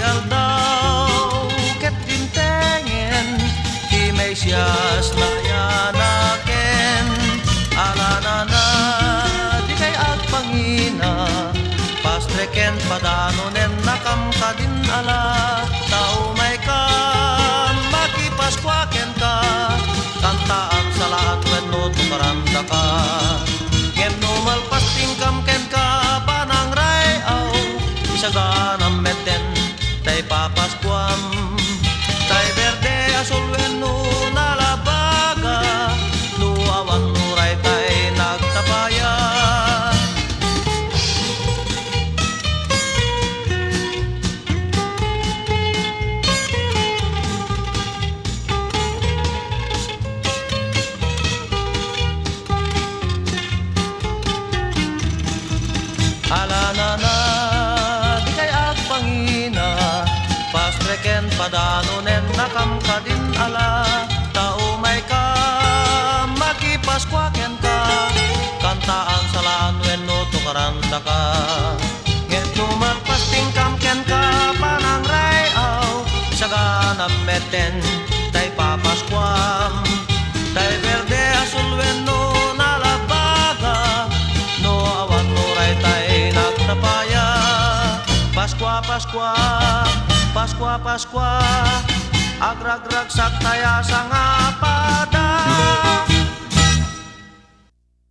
Mayal daw ket tintengen ti may siyas na yanaken alanana di kay agpangina pastreken padanonen nakam kadin ala tao may kam makipaskwaken ka kantaan salaan wenno tukaranda ka ngem no malpas tingkam ken ka panang rayaw isaganam meten tay papaskwam tay verde azul wenno nalabaga luawan nuray tay nagtapaya alanana di kay agpangina pastreken padanonen nakam kadin ala tao may ka makipaskwaken ka kantaan salaan wenno tukaranda ka ngem tumalpas tingkam ken ka panang rayaw saganam meten tay papaskwam tay verde azul wenno nalabaga no awan nuray tay nagtapaya Paskwa, Paskwa, Paskwa, Paskwa, agragrag saktaya sangapada.